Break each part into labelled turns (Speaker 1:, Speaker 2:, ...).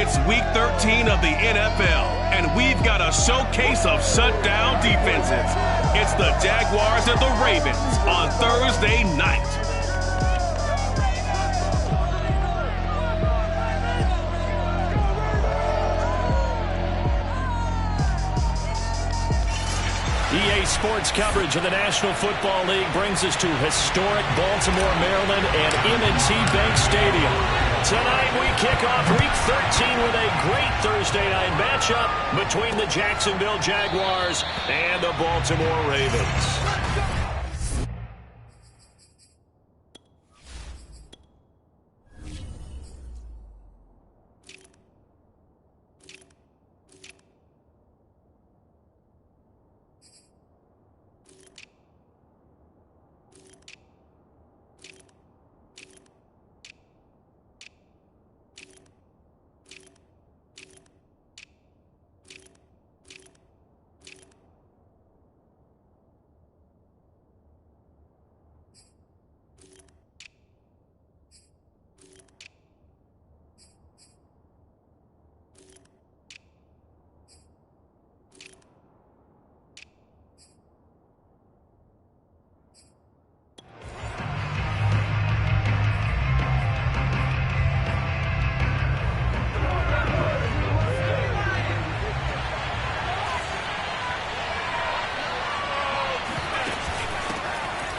Speaker 1: It's Week 13 of the NFL, and we've got a showcase of shutdown defenses. It's the Jaguars and the Ravens on Thursday night.
Speaker 2: EA Sports coverage of the National Football League brings us to historic Baltimore, Maryland, and M&T Bank Stadium. Tonight we kick off Week 13 with a great Thursday night matchup between the Jacksonville Jaguars and the Baltimore Ravens.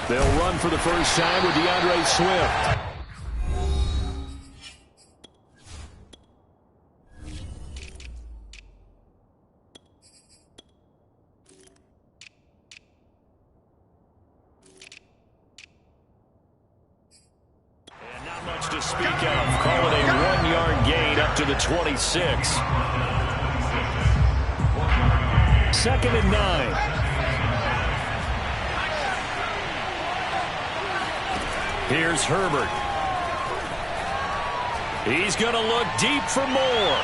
Speaker 2: They'll run for the first time with DeAndre Swift. And not much to speak of. Call it a 1-yard gain up to the 26. 2nd and 9. Here's Herbert. He's going to look deep for more.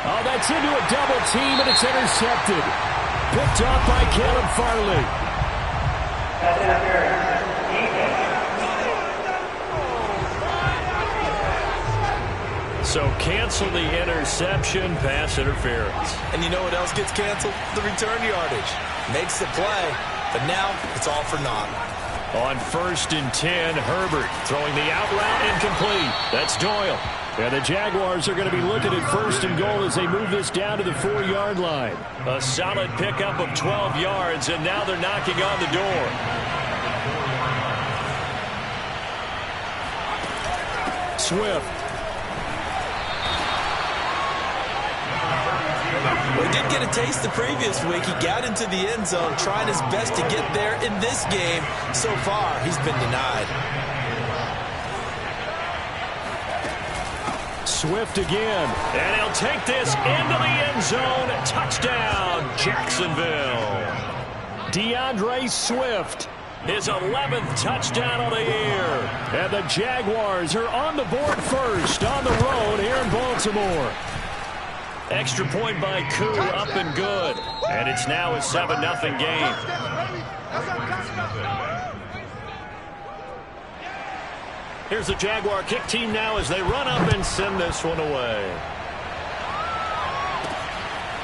Speaker 2: Oh, that's into a double team, and it's intercepted. Picked off by Caleb Farley. So cancel the interception, pass interference.
Speaker 3: And you know what else gets canceled? The return yardage. Makes the play, but now it's all for naught.
Speaker 2: On 1st and 10, Herbert throwing the out route incomplete. That's Doyle. And the Jaguars are going to be looking at 1st and goal as they move this down to the 4-yard line. A solid pickup of 12 yards, and now they're knocking on the door. Swift.
Speaker 3: Well, he did get a taste the previous week. He got into the end zone trying his best to get there in this game. So far, he's been denied.
Speaker 2: Swift again. And he'll take this into the end zone. Touchdown, Jacksonville. DeAndre Swift. His 11th touchdown of the year. And the Jaguars are on the board first on the road here in Baltimore. Extra point by Koo, up and good. And it's now a 7-0 game. Here's the Jaguar kick team now as they run up and send this one away.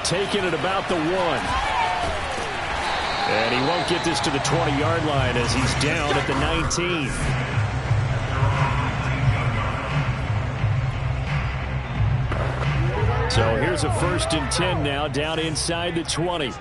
Speaker 2: Taking it about the 1. And he won't get this to the 20-yard line as he's down at the 19. So here's a 1st and 10 now down inside the 20.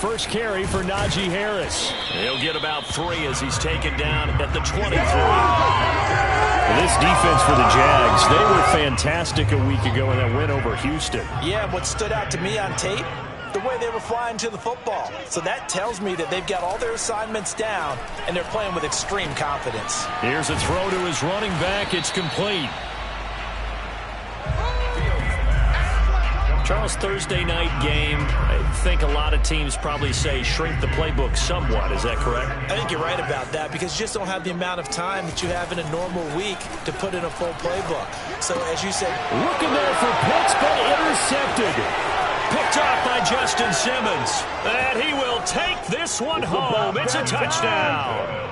Speaker 2: First carry for Najee Harris. He'll get about 3 as he's taken down at the 23. This defense for the Jags, they were fantastic a week ago in that win over Houston.
Speaker 3: Yeah, what stood out to me on tape, the way they were flying to the football. So that tells me that they've got all their assignments down, and they're playing with extreme confidence.
Speaker 2: Here's a throw to his running back. It's complete. Charles, Thursday night game, I think a lot of teams probably say shrink the playbook somewhat. Is that correct?
Speaker 3: I think you're right about that because you just don't have the amount of time that you have in a normal week to put in a full playbook. So, as you said,
Speaker 2: looking there for Pitts, but intercepted. Picked off by Justin Simmons. And he will take this one home. It's a touchdown.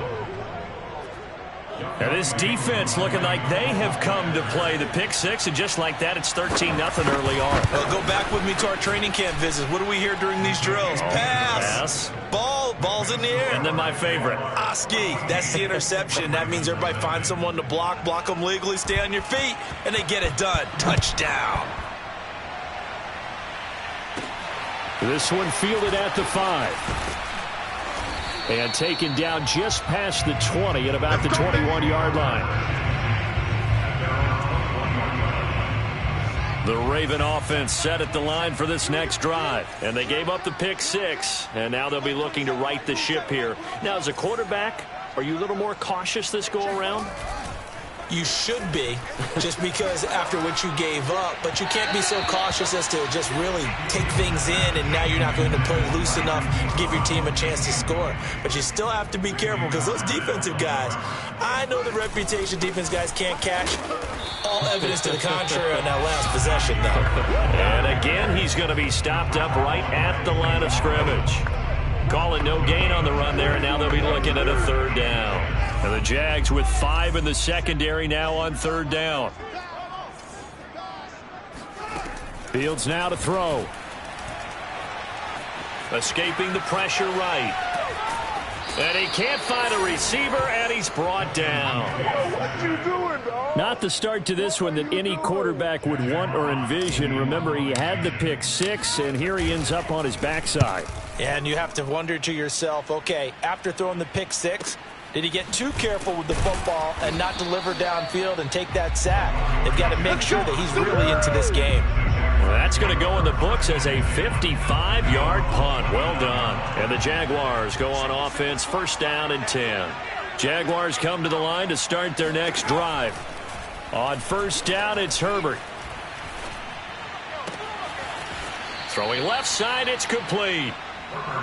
Speaker 2: And this defense looking like they have come to play the pick six, and just like that, it's 13-0 early on.
Speaker 3: Well, go back with me to our training camp visits. What do we hear during these drills? Pass. Ball's in the air.
Speaker 2: And then my favorite.
Speaker 3: Oski, that's the interception. That means everybody finds someone to block them legally, stay on your feet, and they get it done. Touchdown.
Speaker 2: This one fielded at the 5. And taken down just past the 20 at about the 21-yard line. The Raven offense set at the line for this next drive. And they gave up the pick six. And now they'll be looking to right the ship here. Now, as a quarterback, are you a little more cautious this go-around?
Speaker 3: You should be, just because after what you gave up, but you can't be so cautious as to just really take things in, and now you're not going to play loose enough to give your team a chance to score. But you still have to be careful because those defensive guys, I know the reputation defense guys can't catch. All evidence to the contrary on that last possession, though.
Speaker 2: And again, he's going to be stopped up right at the line of scrimmage. Calling no gain on the run there, and now they'll be looking at a third down. And the Jags with 5 in the secondary now on third down. Fields now to throw. Escaping the pressure right. And he can't find a receiver, and he's brought down.
Speaker 4: What you doing, dog?
Speaker 2: Not the start to this one that any quarterback would want or envision. Remember, he had the pick six, and here he ends up on his backside.
Speaker 3: And you have to wonder to yourself, okay, after throwing the pick six, did he get too careful with the football and not deliver downfield and take that sack? They've got to make sure that he's really into this game.
Speaker 2: Well, that's going to go in the books as a 55-yard punt. Well done. And the Jaguars go on offense, first down and 10. Jaguars come to the line to start their next drive. On first down, it's Herbert. Throwing left side, it's complete.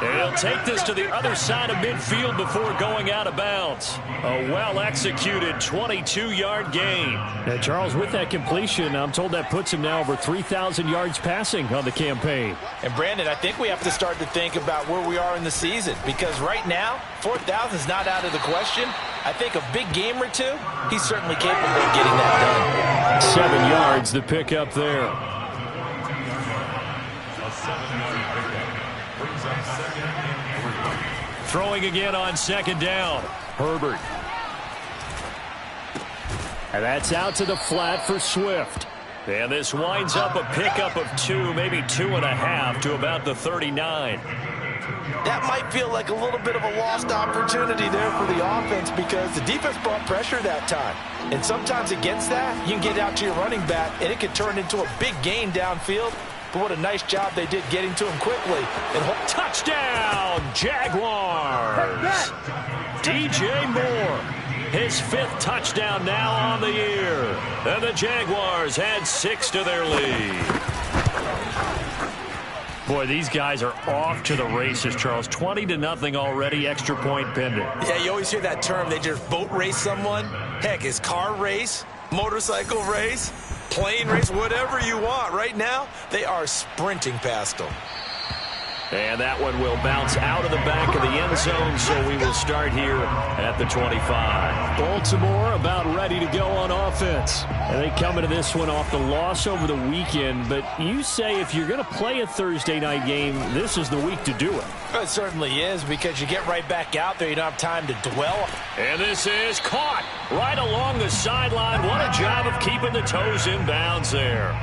Speaker 2: He'll take this to the other side of midfield before going out of bounds. A well-executed 22-yard gain. Now, Charles, with that completion, I'm told that puts him now over 3,000 yards passing on the campaign.
Speaker 3: And, Brandon, I think we have to start to think about where we are in the season, because right now, 4,000 is not out of the question. I think a big game or two, he's certainly capable of getting that done.
Speaker 2: 7 yards, the pickup there. Throwing again on second down. Herbert. And that's out to the flat for Swift. And this winds up a pickup of 2, maybe 2.5 to about the 39.
Speaker 3: That might feel like a little bit of a lost opportunity there for the offense because the defense brought pressure that time. And sometimes against that, you can get out to your running back, and it can turn into a big gain downfield. But what a nice job they did getting to him quickly. And touchdown, Jaguars! DJ Moore, his 5th touchdown now on the year. And the Jaguars add 6 to their lead. Boy, these guys are off to the races, Charles. 20-0 already, extra point pending. Yeah, you always hear that term. They just boat race someone. Heck, it's car race, motorcycle race, plane race, whatever you want. Right now, they are sprinting past them.
Speaker 2: And that one will bounce out of the back of the end zone, so we will start here at the 25. Baltimore about ready to go on offense. And they come into this one off the loss over the weekend, but you say if you're going to play a Thursday night game, this is the week to do it.
Speaker 3: It certainly is, because you get right back out there. You don't have time to dwell.
Speaker 2: And this is caught right along the sideline. What a job of keeping the toes in bounds there.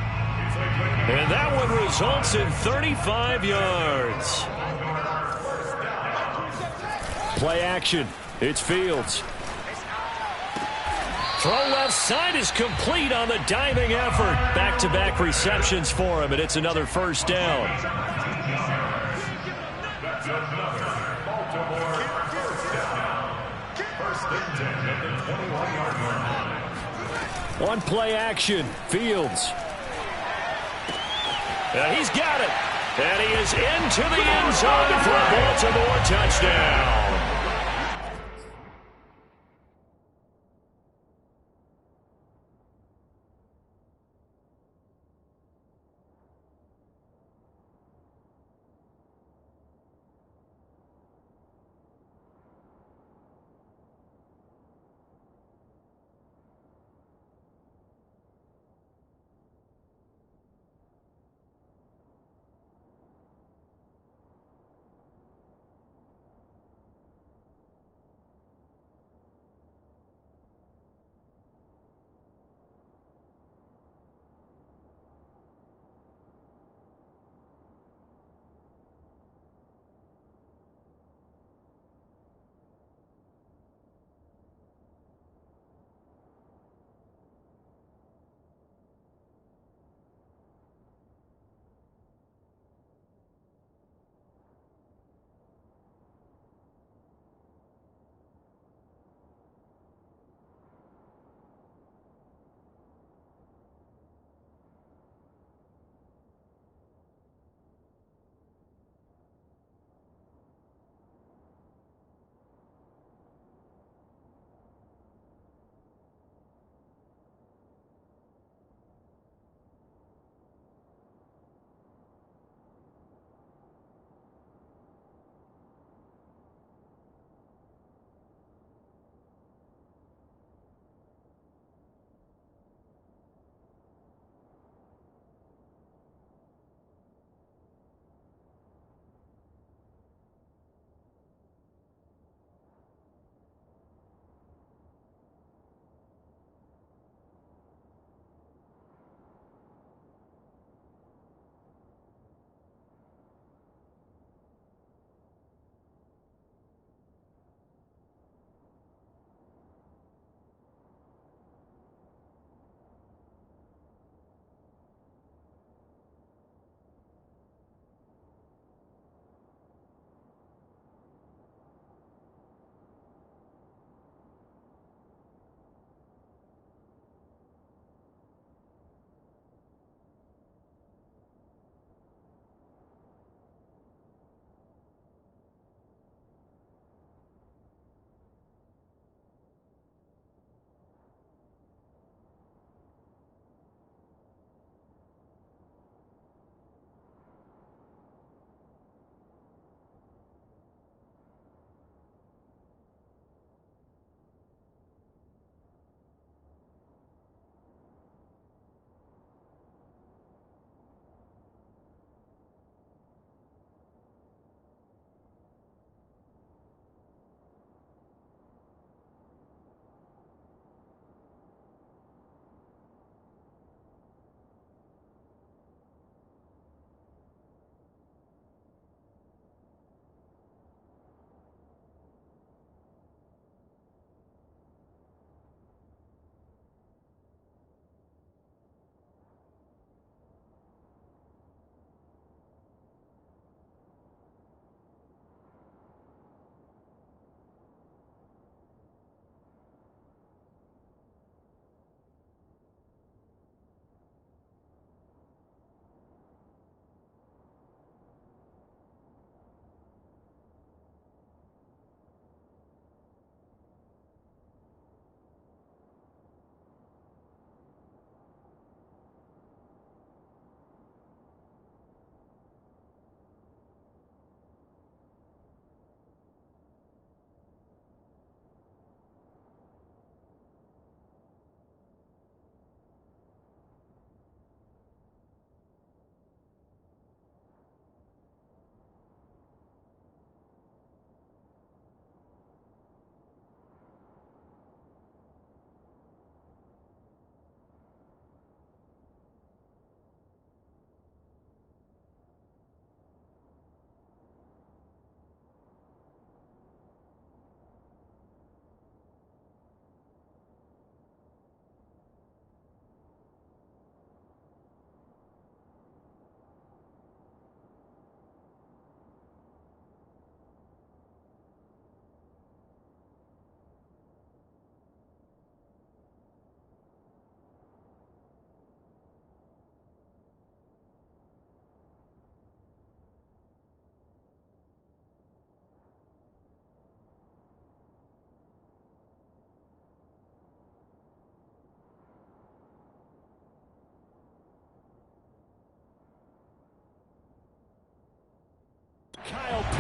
Speaker 2: And that one results in 35 yards. Play action. It's Fields. Throw left side is complete on the diving effort. Back-to-back receptions for him, and it's another first down. One play action. Fields. And he's got it. And he is into the end zone for a Baltimore touchdown.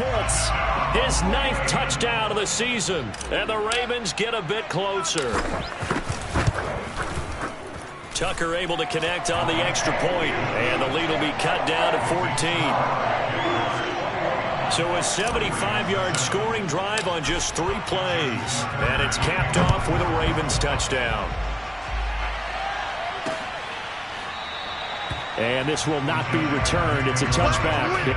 Speaker 2: hits. His 9th touchdown of the season. And the Ravens get a bit closer. Tucker able to connect on the extra point. And the lead will be cut down to 14. So a 75-yard scoring drive on just 3 plays. And it's capped off with a Ravens touchdown. And this will not be returned. It's a touchback.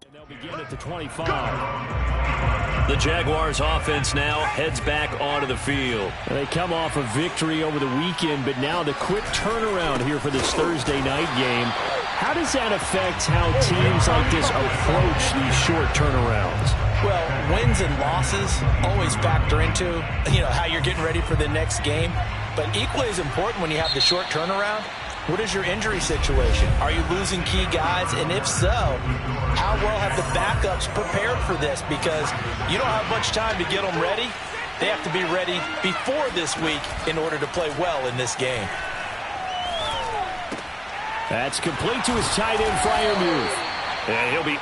Speaker 2: And they'll begin at the 25. The Jaguars offense now heads back onto the field. They come off a victory over the weekend, but now the quick turnaround here for this Thursday night game. How does that affect how teams like this approach these short turnarounds?
Speaker 3: Well, wins and losses always factor into, how you're getting ready for the next game. But equally as important when you have the short turnaround, what is your injury situation? Are you losing key guys? And if so, how well have the backups prepared for this? Because you don't have much time to get them ready. They have to be ready before this week in order to play well in this game.
Speaker 2: That's complete to his tight end Freiermuth. And he'll be...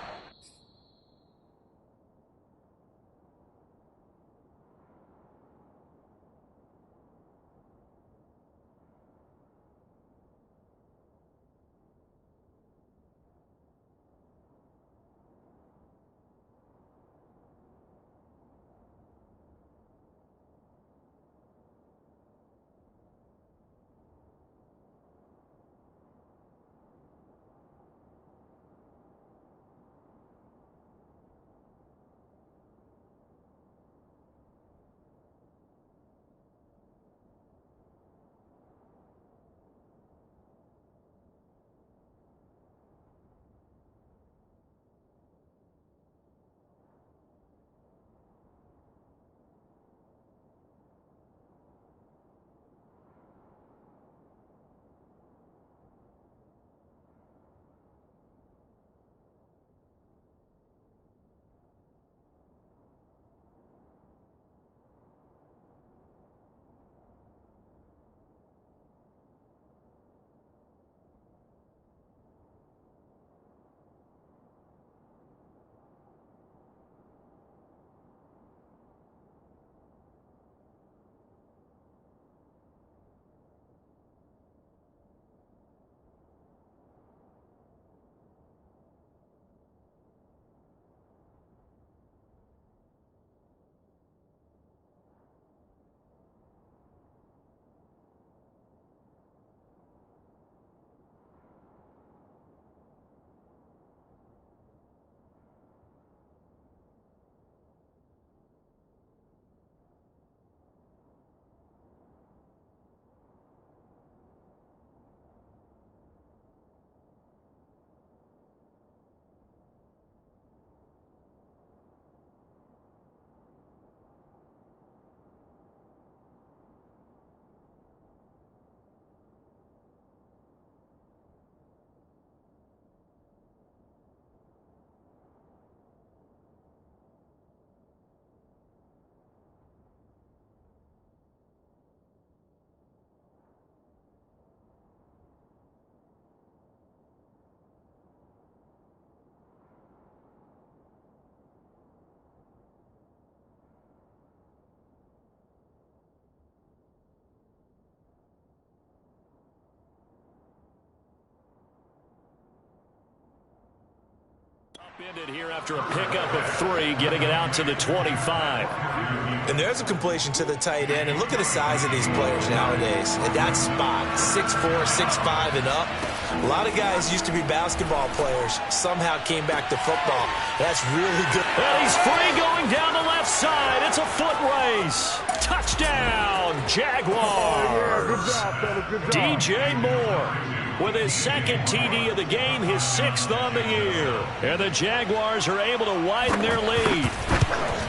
Speaker 2: Ended here after a pickup of 3, getting it out to the 25.
Speaker 3: And there's a completion to the tight end. And look at the size of these players nowadays. At that spot, 6'4", 6'5", and up. A lot of guys used to be basketball players. Somehow came back to football. That's really good.
Speaker 2: And he's free going down the left side. It's a foot race. Touchdown, Jaguars.
Speaker 4: Oh, yeah, good job, fella. Good job.
Speaker 2: DJ Moore with his 2nd TD of the game, his 6th on the year. And the Jaguars are able to widen their lead.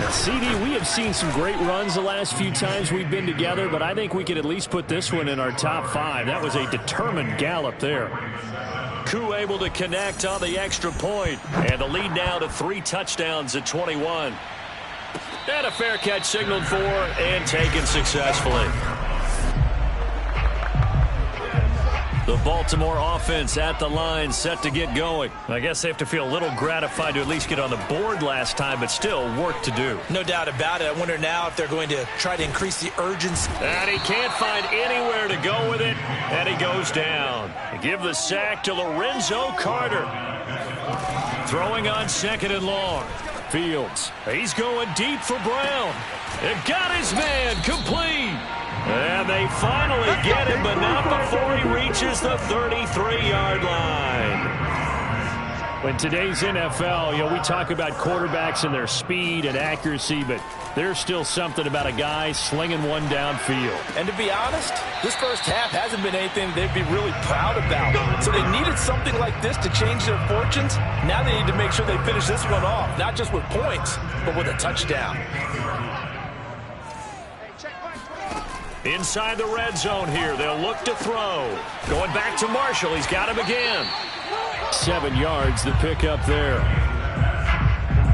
Speaker 2: CD, we have seen some great runs the last few times we've been together, but I think we could at least put this one in our top 5. That was a determined gallop there. Koo able to connect on the extra point. And the lead now to 3 touchdowns at 21. And a fair catch signaled for and taken successfully. The Baltimore offense at the line, set to get going. I guess they have to feel a little gratified to at least get on the board last time, but still work to do.
Speaker 3: No doubt about it. I wonder now if they're going to try to increase the urgency.
Speaker 2: And he can't find anywhere to go with it, and he goes down. They give the sack to Lorenzo Carter. Throwing on 2nd and long. Fields. He's going deep for Brown. It got his man complete. And they finally get him, but not before he reaches the 33-yard line. In today's NFL, we talk about quarterbacks and their speed and accuracy, but there's still something about a guy slinging one downfield.
Speaker 3: And to be honest, this first half hasn't been anything they'd be really proud about. So they needed something like this to change their fortunes. Now they need to make sure they finish this one off, not just with points, but with a touchdown.
Speaker 2: Inside the red zone here, they'll look to throw. Going back to Marshall, he's got him again. 7 yards, the pickup there.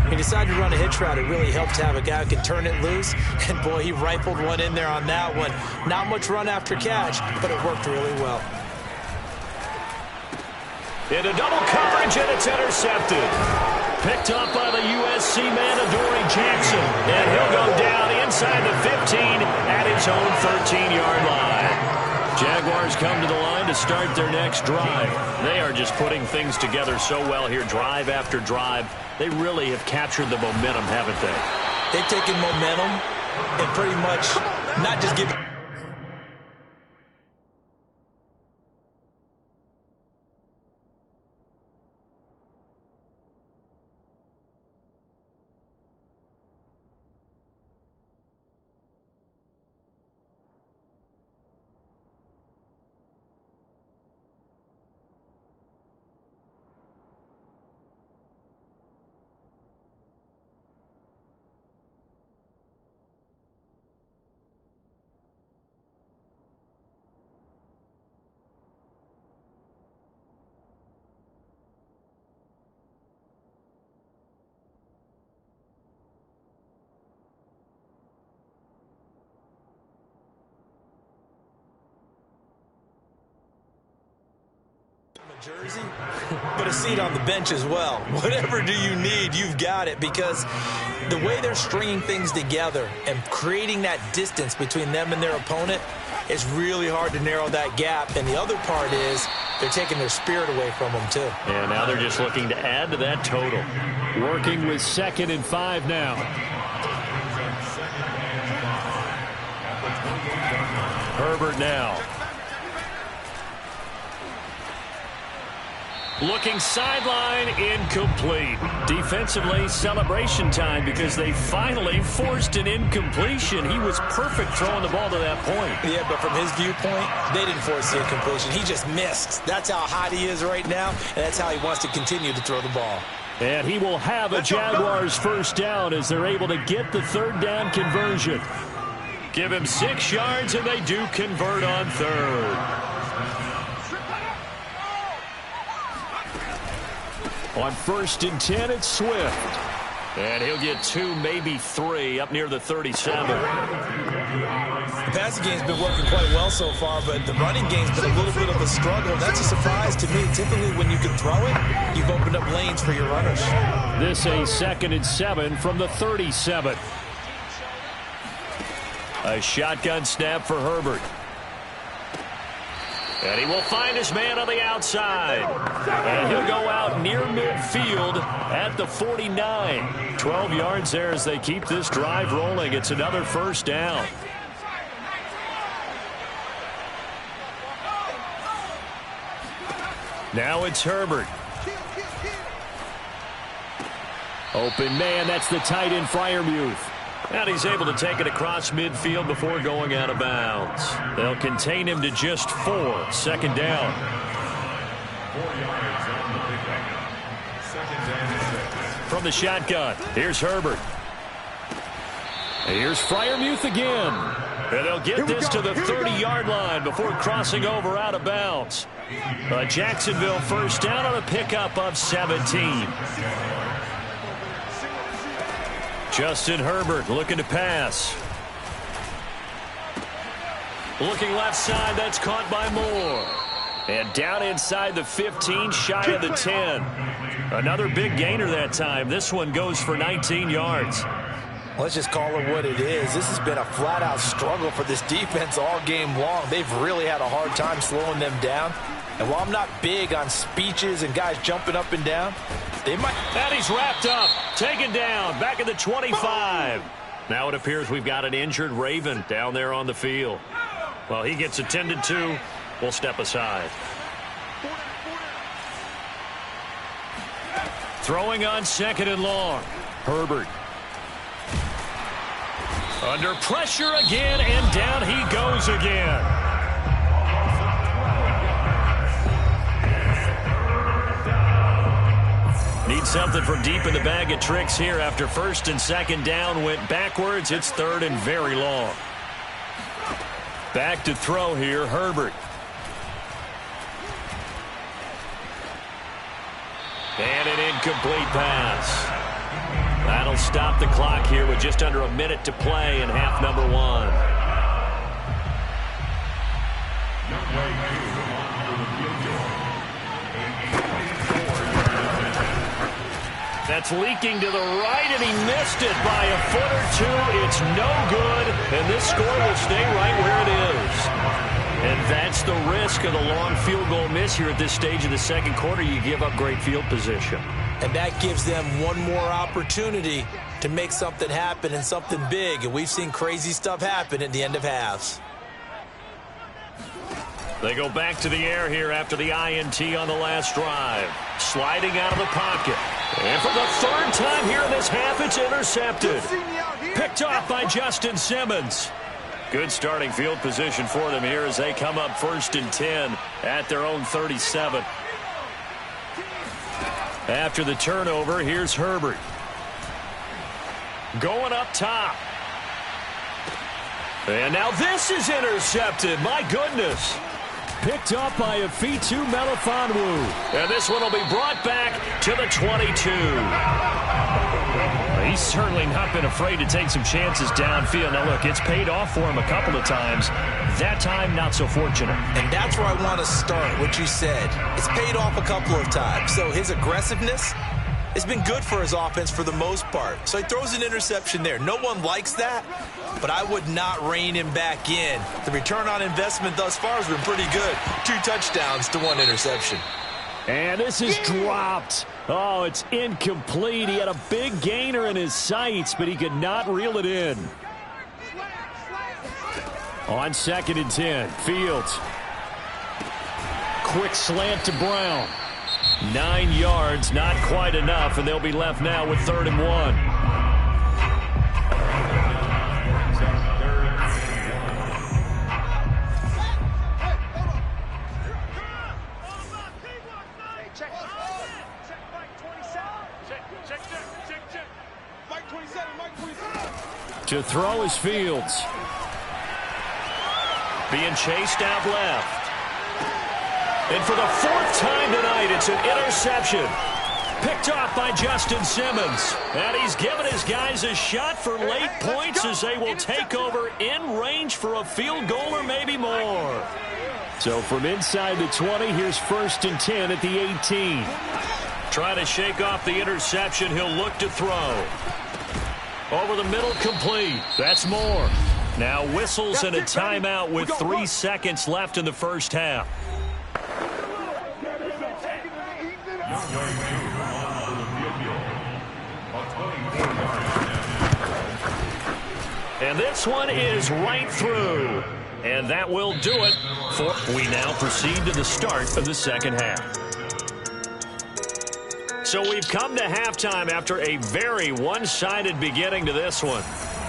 Speaker 3: He decided to run a hitch route. It really helped to have a guy who can turn it loose. And, boy, he rifled one in there on that one. Not much run after catch, but it worked really well.
Speaker 2: Into double coverage, and it's intercepted. Picked up by the USC man, Adoree Jackson. And he'll go down inside the 15 at his own 13-yard line. Jaguars come to the line to start their next drive. They are just putting things together so well here, drive after drive. They really have captured the momentum, haven't they?
Speaker 3: They've taken momentum and pretty much not just giving... jersey, but a seat on the bench as well. Whatever do you need, you've got it, because the way they're stringing things together and creating that distance between them and their opponent, it's really hard to narrow that gap. And the other part is they're taking their spirit away from them, too.
Speaker 2: And now they're just looking to add to that total. Working with 2nd and 5 now. Herbert now. Looking sideline, incomplete. Defensively, celebration time because they finally forced an incompletion. He was perfect throwing the ball to that point.
Speaker 3: Yeah, but from his viewpoint, they didn't force the incompletion. He just missed. That's how hot he is right now, and that's how he wants to continue to throw the ball.
Speaker 2: And he will have a Jaguars first down as they're able to get the 3rd down conversion. Give him 6 yards, and they do convert on 3rd. On 1st and 10, it's Swift. And he'll get 2, maybe 3, up near the 37.
Speaker 3: The passing game's been working quite well so far, but the running game's been a little bit of a struggle. That's a surprise to me. Typically, when you can throw it, you've opened up lanes for your runners.
Speaker 2: This a 2nd and 7 from the 37. A shotgun snap for Herbert. And he will find his man on the outside. And he'll go out near midfield at the 49. 12 yards there as they keep this drive rolling. It's another first down. Now it's Herbert. Open man, that's the tight end Freiermuth. And he's able to take it across midfield before going out of bounds. They'll contain him to just 4. 2nd down. From the shotgun, here's Herbert. Here's Freiermuth again. And they'll get this to the 30-yard line before crossing over out of bounds. Jacksonville first down on a pickup of 17. Justin Herbert looking to pass. Looking left side, that's caught by Moore. And down inside the 15, shy of the 10. Another big gainer that time. This one goes for 19 yards.
Speaker 3: Let's just call it what it is. This has been a flat-out struggle for this defense all game long. They've really had a hard time slowing them down. And while I'm not big on speeches and guys jumping up and down, they might...
Speaker 2: And he's wrapped up, taken down, back at the 25. Now it appears we've got an injured Raven down there on the field. Well, he gets attended to. We'll step aside. Throwing on 2nd and long. Herbert. Under pressure again, and down he goes again. Need something from deep in the bag of tricks here after 1st and 2nd down went backwards. It's 3rd and very long. Back to throw here, Herbert. And an incomplete pass. That'll stop the clock here with just under a minute to play in half number 1. That's leaking to the right, and he missed it by a foot or two. It's no good, and this score will stay right where it is. And that's the risk of the long field goal miss here at this stage of the 2nd quarter. You give up great field position.
Speaker 3: And that gives them one more opportunity to make something happen and something big. And we've seen crazy stuff happen at the end of halves.
Speaker 2: They go back to the air here after the INT on the last drive. Sliding out of the pocket. And for the 3rd time here in this half, it's intercepted. Picked off by Justin Simmons. Good starting field position for them here as they come up 1st and 10 at their own 37. After the turnover, here's Herbert. Going up top. And now this is intercepted. My goodness. Picked up by Afitu Melifonwu. And this one will be brought back to the 22. He's certainly not been afraid to take some chances downfield. Now, look, it's paid off for him a couple of times. That time, not so fortunate.
Speaker 3: And that's where I want to start, what you said. It's paid off a couple of times. So his aggressiveness has been good for his offense for the most part. So he throws an interception there. No one likes that, but I would not rein him back in. The return on investment thus far has been pretty good. 2 touchdowns to 1 interception.
Speaker 2: And this is dropped. Oh, it's incomplete. He had a big gainer in his sights, but he could not reel it in. On 2nd and 10, Fields. Quick slant to Brown. 9 yards, not quite enough, and they'll be left now with 3rd and 1. To throw is Fields. Being chased out left. And for the 4th time tonight, it's an interception. Picked off by Justin Simmons. And he's given his guys a shot for late points as they will take over in range for a field goal or maybe more. So from inside the 20, here's 1st and 10 at the 18. Trying to shake off the interception. He'll look to throw. Over the middle, complete. That's Moore. Now whistles and a timeout with 3 seconds left in the 1st half. And this one is right through. And that will do it. We now proceed to the start of the 2nd half. So we've come to halftime after a very one-sided beginning to this one.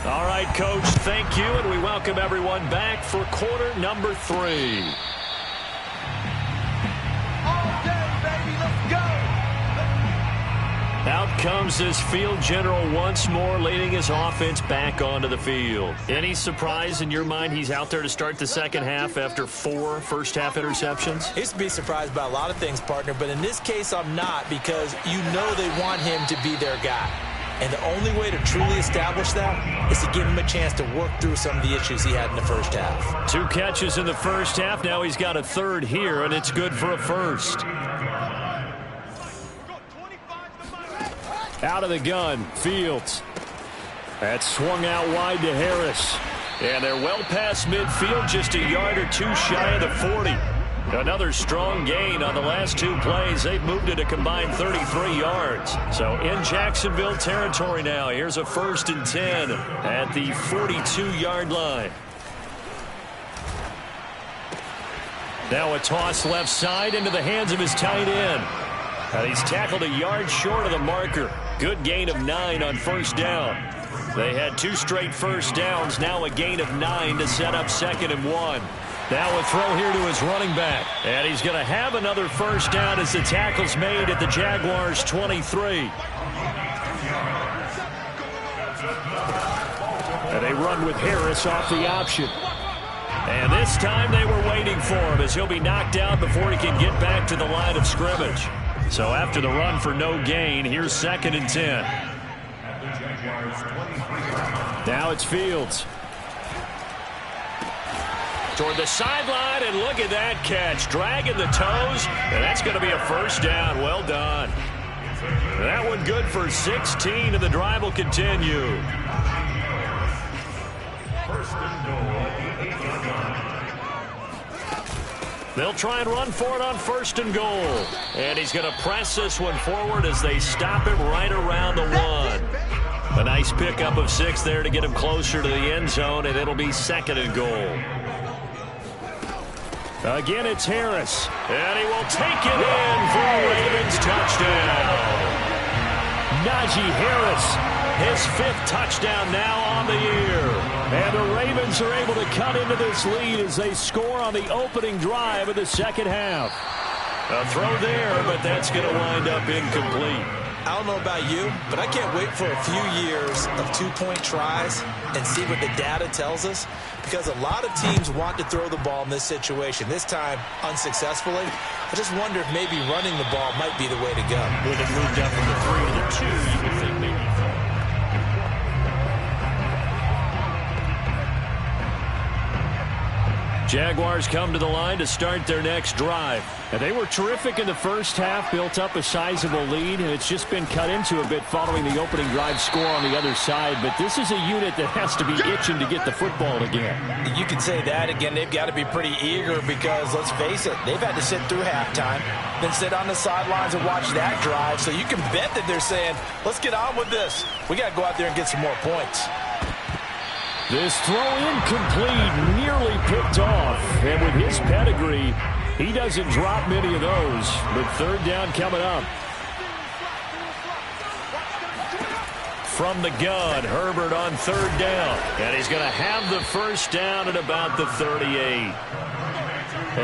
Speaker 2: All right, Coach, thank you, and we welcome everyone back for quarter number 3. Out comes this field general once more, leading his offense back onto the field. Any surprise in your mind he's out there to start the 2nd half after 4 first-half interceptions?
Speaker 3: Used to be surprised by a lot of things, partner, but in this case I'm not, because you know they want him to be their guy. And the only way to truly establish that is to give him a chance to work through some of the issues he had in the first half.
Speaker 2: 2 catches in the first half. Now he's got a third here, and it's good for a first. Out of the gun, Fields. That's swung out wide to Harris. And they're well past midfield, just a yard or two shy of the 40. Another strong gain on the last 2 plays. They've moved it a combined 33 yards. So in Jacksonville territory now. Here's a 1st and 10 at the 42-yard line. Now a toss left side into the hands of his tight end. And he's tackled a yard short of the marker. Good gain of 9 on 1st down. They had 2 straight 1st downs. Now a gain of 9 to set up 2nd and 1. Now a throw here to his running back. And he's going to have another 1st down as the tackle's made at the Jaguars' 23. And they run with Harris off the option. And this time they were waiting for him as he'll be knocked out before he can get back to the line of scrimmage. So after the run for no gain, here's 2nd and 10. Now it's Fields. Toward the sideline, and look at that catch. Dragging the toes, and that's going to be a 1st down. Well done. That one good for 16, and the drive will continue. They'll try and run for it on 1st and goal. And he's going to press this one forward as they stop him right around the 1. A nice pickup of 6 there to get him closer to the end zone, and it'll be 2nd and goal. Again, it's Harris, and he will take it in for a Ravens touchdown. Najee Harris, his 5th touchdown now on the year. And the Ravens are able to cut into this lead as they score on the opening drive of the 2nd half. A throw there, but that's going to wind up incomplete.
Speaker 3: I don't know about you, but I can't wait for a few years of 2-point tries and see what the data tells us, because a lot of teams want to throw the ball in this situation. This time, unsuccessfully. I just wonder if maybe running the ball might be the way to go.
Speaker 2: With it moved up from the 3 to the 2, you would think maybe. Jaguars come to the line to start their next drive. And they were terrific in the first half, built up a sizable lead, and it's just been cut into a bit following the opening drive score on the other side. But this is a unit that has to be itching to get the football again.
Speaker 3: You can say that again. They've got to be pretty eager because, let's face it, they've had to sit through halftime, then sit on the sidelines and watch that drive. So you can bet that they're saying, let's get on with this. We got to go out there and get some more points.
Speaker 2: This throw incomplete, nearly picked off. And with his pedigree, he doesn't drop many of those. But 3rd down coming up. From the gun, Herbert on 3rd down. And he's going to have the 1st down at about the 38.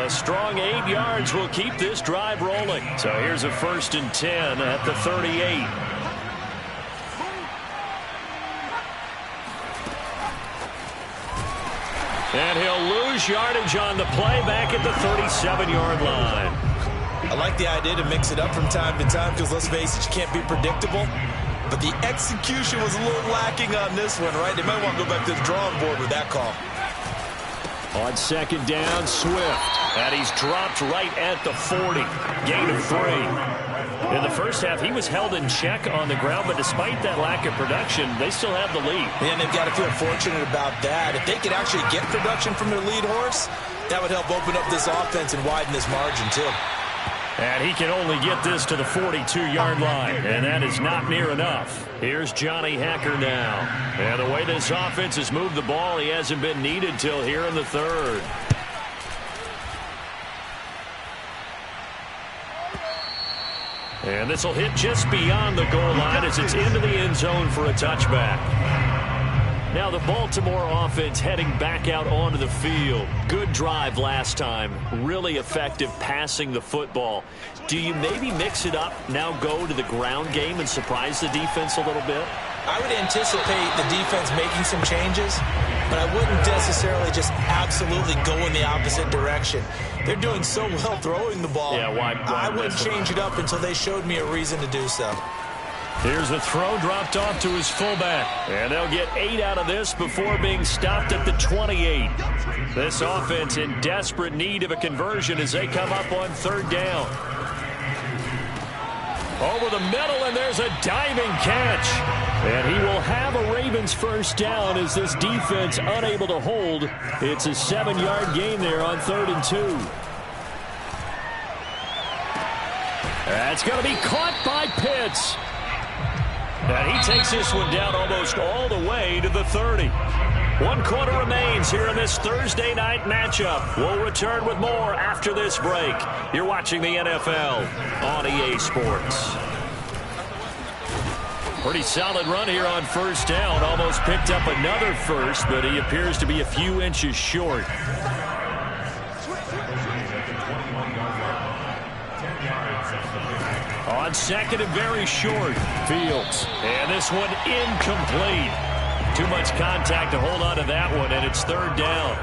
Speaker 2: A strong 8 yards will keep this drive rolling. So here's a 1st and 10 at the 38. And he'll lose yardage on the play back at the 37-yard line.
Speaker 3: I like the idea to mix it up from time to time because, let's face it, you can't be predictable. But the execution was a little lacking on this one, right? They might want to go back to the drawing board with that call.
Speaker 2: On 2nd down, Swift. And he's dropped right at the 40. Gain of 3. In the first half, he was held in check on the ground, but despite that lack of production, they still have the lead.
Speaker 3: And they've got to feel fortunate about that. If they could actually get production from their lead horse, that would help open up this offense and widen this margin, too.
Speaker 2: And he can only get this to the 42-yard line, and that is not near enough. Here's Johnny Hacker now. And the way this offense has moved the ball, he hasn't been needed till here in the 3rd. And this will hit just beyond the goal line as it's into the end zone for a touchback. Now the Baltimore offense heading back out onto the field. Good drive last time. Really effective passing the football. Do you maybe mix it up, now go to the ground game and surprise the defense a little bit?
Speaker 3: I would anticipate the defense making some changes, but I wouldn't necessarily just absolutely go in the opposite direction. They're doing so well throwing the ball.
Speaker 2: Yeah, why
Speaker 3: I wouldn't change it up until they showed me a reason to do so.
Speaker 2: Here's a throw dropped off to his fullback. And they'll get 8 out of this before being stopped at the 28. This offense in desperate need of a conversion as they come up on 3rd down. Over the middle, and there's a diving catch. And he will have a Ravens first down as this defense unable to hold. It's a 7-yard gain there on 3rd and 2. That's going to be caught by Pitts. And he takes this one down almost all the way to the 30. 1 quarter remains here in this Thursday night matchup. We'll return with more after this break. You're watching the NFL on EA Sports. Pretty solid run here on 1st down. Almost picked up another first, but he appears to be a few inches short. On 2nd and very short, Fields. And this one incomplete. Too much contact to hold on to that one, and it's 3rd down.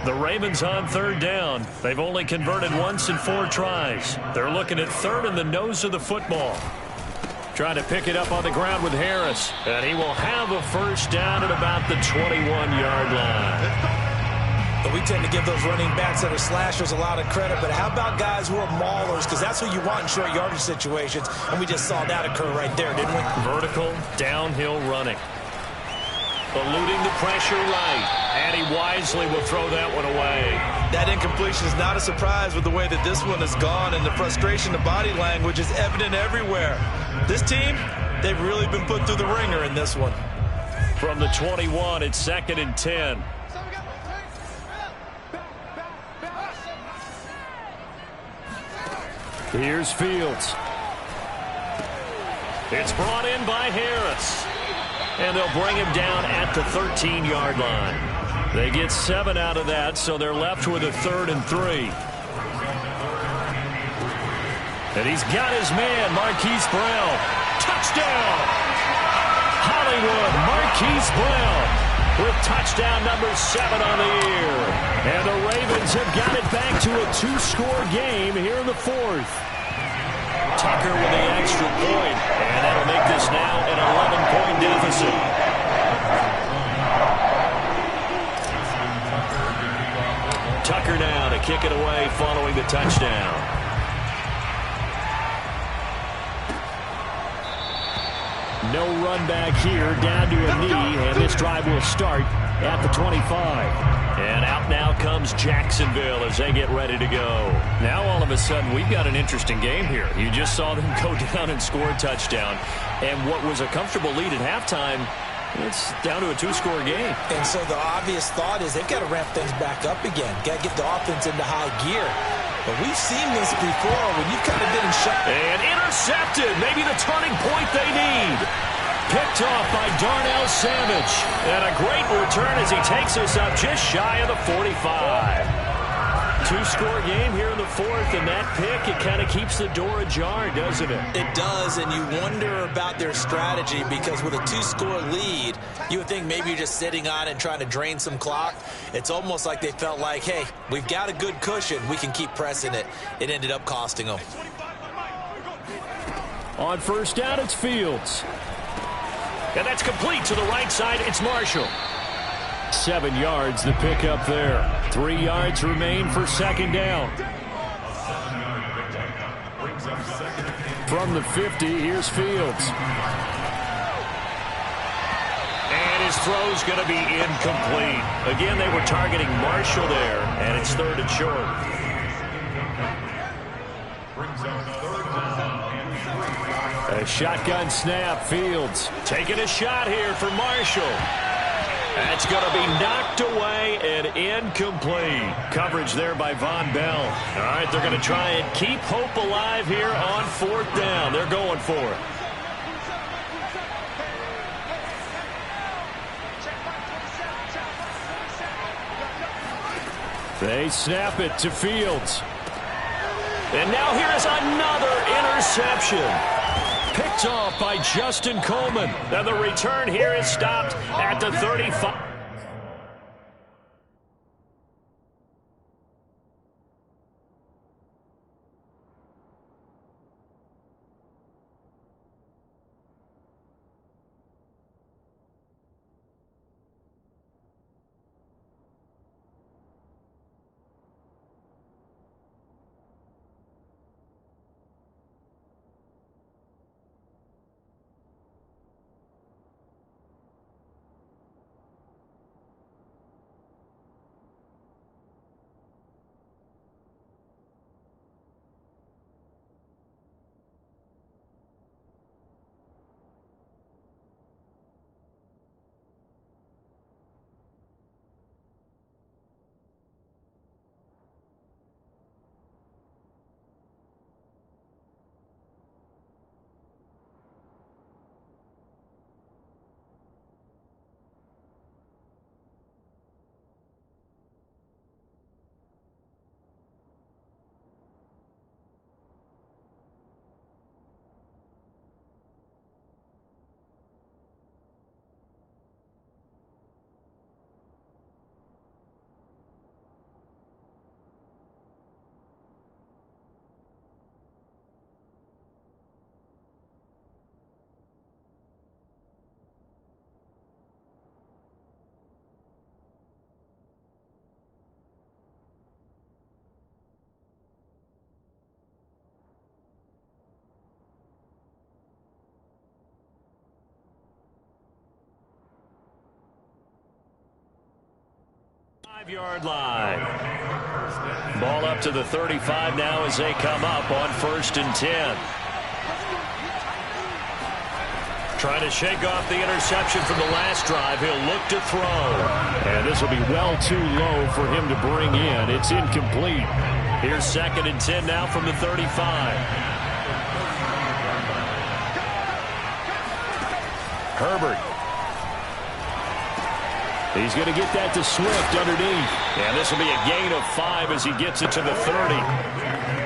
Speaker 2: The Ravens on 3rd down. They've only converted once in 4 tries. They're looking at 3rd in the nose of the football. Trying to pick it up on the ground with Harris. And he will have a first down at about the 21-yard line.
Speaker 3: But we tend to give those running backs that are slashers a lot of credit, but how about guys who are maulers? Because that's who you want in short yardage situations, and we just saw that occur right there, didn't we?
Speaker 2: Vertical, downhill running. Eluding the pressure right, and he wisely will throw that one away.
Speaker 3: That incompletion is not a surprise with the way that this one has gone, and the frustration, the body language is evident everywhere. This team, they've really been put through the ringer in this one.
Speaker 2: From the 21, it's 2nd and 10. Here's Fields. It's brought in by Harris. And they'll bring him down at the 13-yard line. They get 7 out of that, so they're left with a 3rd and 3. And he's got his man, Marquise Brown. Touchdown! Hollywood, Marquise Brown with touchdown number 7 on the year. And the Ravens have got it back to a 2-score game here in the 4th. Tucker with the extra point, and that'll make this now an 11-point deficit. Tucker now to kick it away following the touchdown. No run back here, down to a knee, and this drive will start at the 25. And out now comes Jacksonville as they get ready to go. Now all of a sudden we've got an interesting game here. You just saw them go down and score a touchdown. And what was a comfortable lead at halftime, it's down to a 2-score game.
Speaker 3: And so the obvious thought is they've got to ramp things back up again. Got to get the offense into high gear. But we've seen this before when you've kind of been in shot.
Speaker 2: And intercepted. Maybe the turning point they need. Picked off by Darnell Savage. And a great return as he takes us up just shy of the 45. 2-score game here in the 4th, and that pick, it kind of keeps the door ajar, doesn't it?
Speaker 3: It does, and you wonder about their strategy because with a 2-score lead, you would think maybe you're just sitting on it and trying to drain some clock. It's almost like they felt like, hey, we've got a good cushion. We can keep pressing it. It ended up costing them.
Speaker 2: On 1st down, it's Fields. And that's complete to the right side. It's Marshall. 7 yards, the pickup there. 3 yards remain for 2nd down. From the 50, here's Fields. And his throw's going to be incomplete. Again, they were targeting Marshall there, and it's 3rd and short. A shotgun snap, Fields taking a shot here for Marshall. That's going to be knocked away and incomplete. Coverage there by Von Bell. All right, they're going to try and keep hope alive here on 4th down. They're going for it. They snap it to Fields. And now here is another interception. Picked off by Justin Coleman. And the return here is stopped at the 35. 5-yard line. Ball up to the 35 now as they come up on 1st and 10. Trying to shake off the interception from the last drive. He'll look to throw.
Speaker 5: And this will be well too low for him to bring in. It's incomplete.
Speaker 2: Here's 2nd and 10 now from the 35. Herbert.
Speaker 5: He's going to get that to Swift underneath.
Speaker 2: And this will be a gain of 5 as he gets it to the 30.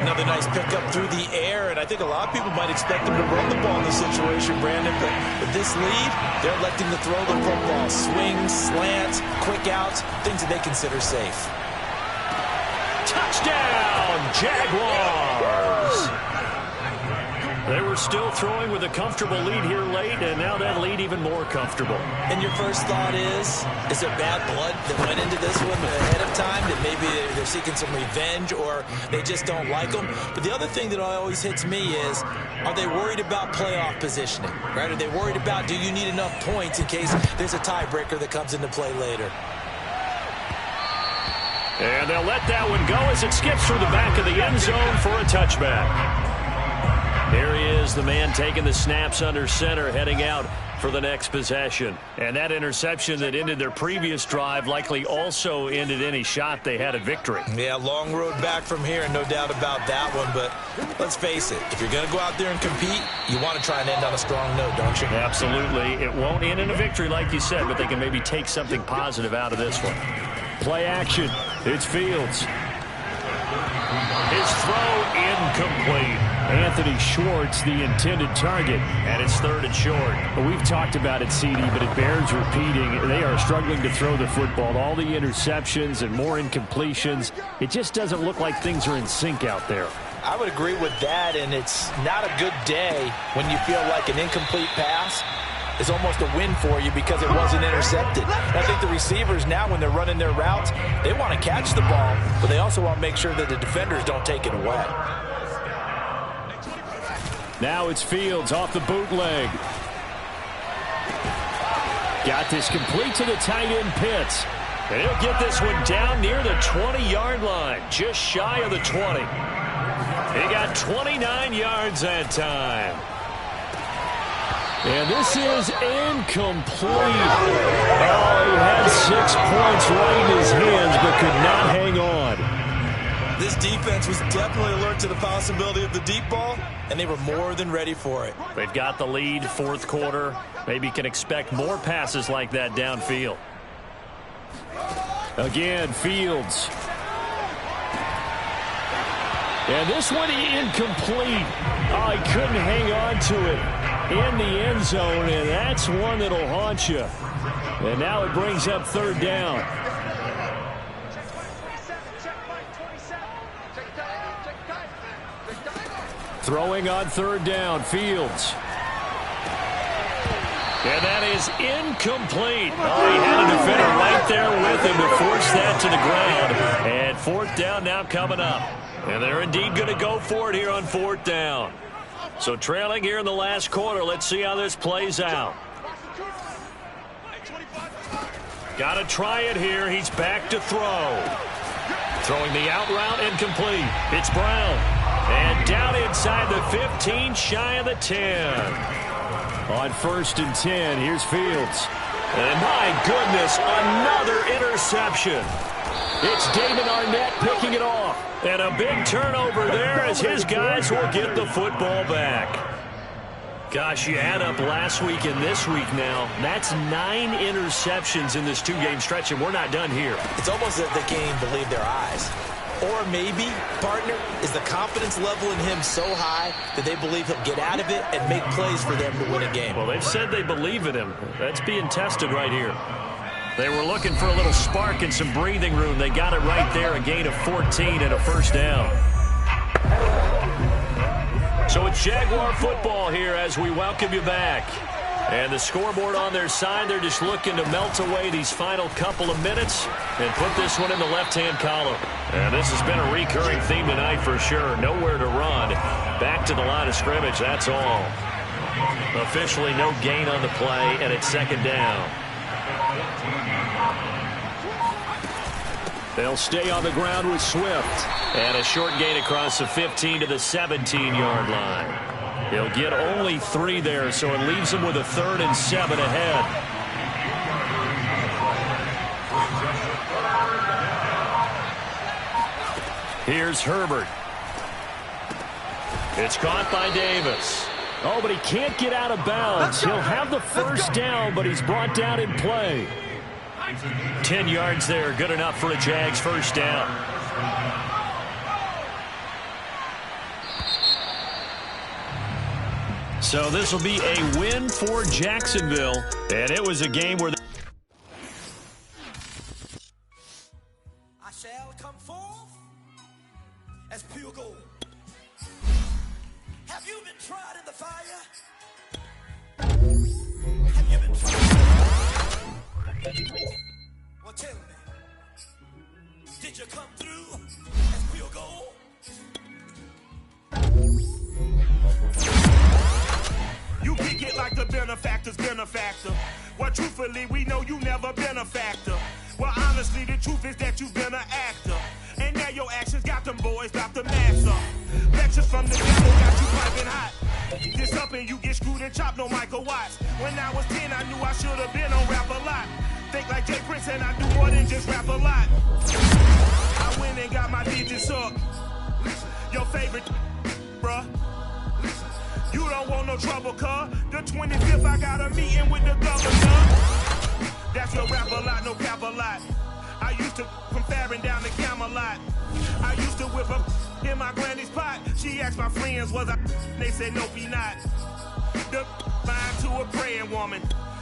Speaker 3: Another nice pickup through the air, and I think a lot of people might expect him to run the ball in this situation, Brandon, but with this lead, they're electing to throw the football. Swings, slants, quick outs, things that they consider safe.
Speaker 2: Touchdown, Jaguars! They were still throwing with a comfortable lead here late, and now that lead even more comfortable.
Speaker 3: And your first thought is there bad blood that went into this one ahead of time, that maybe they're seeking some revenge or they just don't like them? But the other thing that always hits me is, are they worried about playoff positioning? Right? Are they worried about, do you need enough points in case there's a tiebreaker that comes into play later?
Speaker 2: And they'll let that one go as it skips through the back of the end zone for a touchback. Here he is, the man taking the snaps under center, heading out for the next possession. And that interception that ended their previous drive likely also ended any shot they had at victory.
Speaker 3: Yeah, long road back from here, no doubt about that one. But let's face it, if you're going to go out there and compete, you want to try and end on a strong note, don't you?
Speaker 2: Absolutely. It won't end in a victory like you said, but they can maybe take something positive out of this one.
Speaker 5: Play action. It's Fields.
Speaker 2: His throw incomplete.
Speaker 5: Anthony Schwartz, the intended target.
Speaker 2: And it's 3rd and short.
Speaker 5: We've talked about it, CD, but it bears repeating. They are struggling to throw the football. All the interceptions and more incompletions. It just doesn't look like things are in sync out there.
Speaker 3: I would agree with that, and it's not a good day when you feel like an incomplete pass is almost a win for you because it wasn't intercepted. I think the receivers now, when they're running their routes, they want to catch the ball, but they also want to make sure that the defenders don't take it away.
Speaker 5: Now it's Fields off the bootleg. Got this complete to the tight end Pitts.
Speaker 2: And he'll get this one down near the 20-yard line, just shy of the 20. He got 29 yards that time.
Speaker 5: And this is incomplete. Oh, he had 6 points right in his hands, but could not hang on.
Speaker 3: This defense was definitely alert to the possibility of the deep ball, and they were more than ready for it.
Speaker 2: They've got the lead, 4th quarter. Maybe can expect more passes like that downfield.
Speaker 5: Again, Fields. And this one incomplete. Oh, he couldn't hang on to it in the end zone, and that's one that'll haunt you. And now it brings up 3rd down. Throwing on 3rd down, Fields.
Speaker 2: And that is incomplete. Oh, he had a defender right there with him to force that to the ground. And 4th down now coming up. And they're indeed going to go for it here on 4th down. So trailing here in the last quarter. Let's see how this plays out. Got to try it here. He's back to throw. Throwing the out route incomplete. It's Brown. And down inside the 15, shy of the 10.
Speaker 5: On 1st and 10, here's Fields.
Speaker 2: And my goodness, another interception. It's Damon Arnett picking it off. And a big turnover there as his guys will get the football back. Gosh, you add up last week and this week now. That's 9 interceptions in this 2-game stretch, and we're not done here.
Speaker 3: It's almost as if they can't even believe their eyes. Or maybe, partner, is the confidence level in him so high that they believe he'll get out of it and make plays for them to win a game.
Speaker 2: Well, they've said they believe in him. That's being tested right here. They were looking for a little spark and some breathing room. They got it right there, a gain of 14 and a 1st down. So it's Jaguar football here as we welcome you back. And the scoreboard on their side, they're just looking to melt away these final couple of minutes and put this one in the left-hand column. And this has been a recurring theme tonight for sure. Nowhere to run. Back to the line of scrimmage, that's all. Officially no gain on the play, and it's 2nd down.
Speaker 5: They'll stay on the ground with Swift.
Speaker 2: And a short gain across the 15 to the 17-yard line. He'll get only 3 there, so it leaves him with a 3rd and 7 ahead. Here's Herbert. It's caught by Davis.
Speaker 5: Oh, but he can't get out of bounds. He'll have the first down, but he's brought down in play.
Speaker 2: 10 yards there, good enough for a Jags first down. So this will be a win for Jacksonville, and it was a game where
Speaker 6: I shall come forth as pure gold. Have you been tried in the fire? Have you been tried? Well, tell me, did you come through as pure gold?
Speaker 7: You kick it like the benefactor's benefactor. Well, truthfully, we know you never been a factor. Well, honestly, the truth is that you've been an actor. And now your actions got them boys about to mass up. Lectures from the devil got you piping hot. This up and you get screwed and chopped, no Michael Watts. When I was 10, I knew I should have been on rap a lot. Think like Jay Prince and I do more than just rap a lot. I went and got my digits up. Your favorite, bruh. You don't want no trouble, cuz. The 25th, I got a meeting with the governor. That's your rap a lot, no cap a lot. I used to from Farron down to Camelot. I used to whip up in my granny's pot. She asked my friends, was I? They said, no, be not. The line to a praying woman.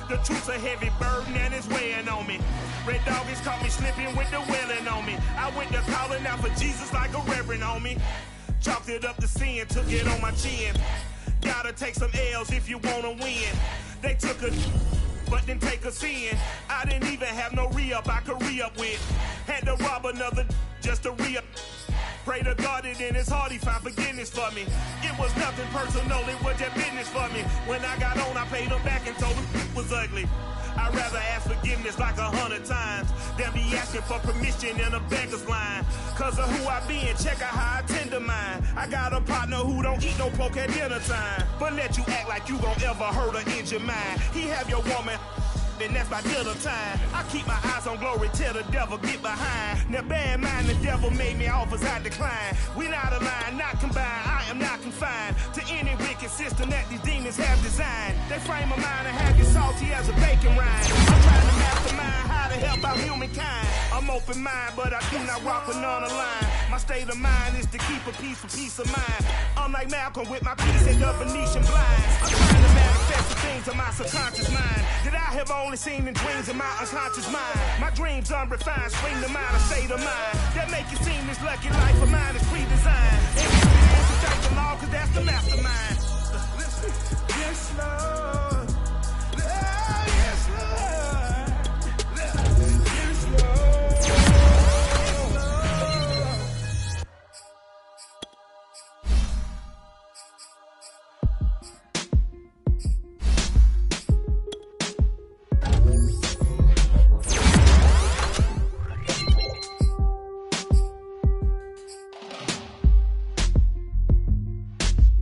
Speaker 7: The truth's a heavy burden and it's weighing on me. Red Doggies caught me slipping with the wailing on me. I went to calling out for Jesus like a reverend on me. Chalked it up to sin, took it on my chin. Gotta take some L's if you wanna win. They took a but didn't take a sin. I didn't even have no re-up I could re-up with. Had to rob another just to re-up. Pray to God that in his heart he found forgiveness for me. It was nothing personal, it was just business for me. When I got on, I paid him back and told him it was ugly. I'd rather ask forgiveness like 100 times than be asking for permission in a beggar's line. Cause of who I be and check out how I tend to mine. I got a partner who don't eat no pork at dinner time, but let you act like you gon' ever hurt or injure mine. He have your woman, and that's by dinner time. I keep my eyes on glory till the devil get behind. Now bear in mind the devil made me offers I decline. We not aligned, not combined, I am not confined to any wicked system that these demons have designed. They frame a mind and have you salty as a bacon rind. I'm trying to mastermind how to help out humankind. I'm open mind, but I do not rock with none aligned. My state of mind is to keep a peace for peace of mind. I'm like Malcolm with my piece at the Venetian blinds. I'm trying to manifest the things of my subconscious mind that I have only seen in dreams in my unconscious mind. My dreams unrefined, spring to mind, a state of mind that make it seem this lucky life of mine is